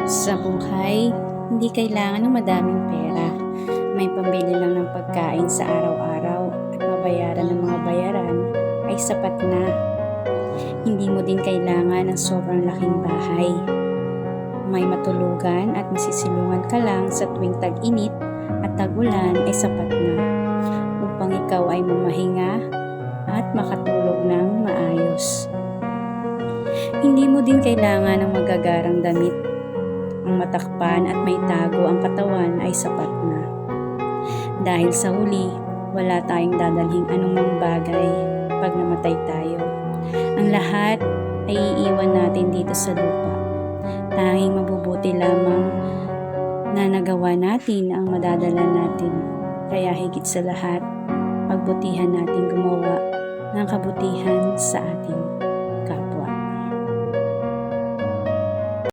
Sa buhay, hindi kailangan ng madaming pera. May pambili lang ng pagkain sa araw-araw at mabayaran ng mga bayaran ay sapat na. Hindi mo din kailangan ng sobrang laking bahay. May matulugan at masisilungan ka lang sa tuwing tag-init at tag-ulan ay sapat na upang ikaw ay mamahinga at makatulog ng maayos. Hindi mo din kailangan ng magagarang damit. Ang matakpan at may tago ang katawan ay sapat na. Dahil sa huli, wala tayong dadalhing anumang bagay pag namatay tayo. Ang lahat ay iiwan natin dito sa lupa. Tanging mabubuti lamang na nagawa natin ang madadala natin. Kaya higit sa lahat, pagbutihan natin gumawa ng kabutihan sa atin.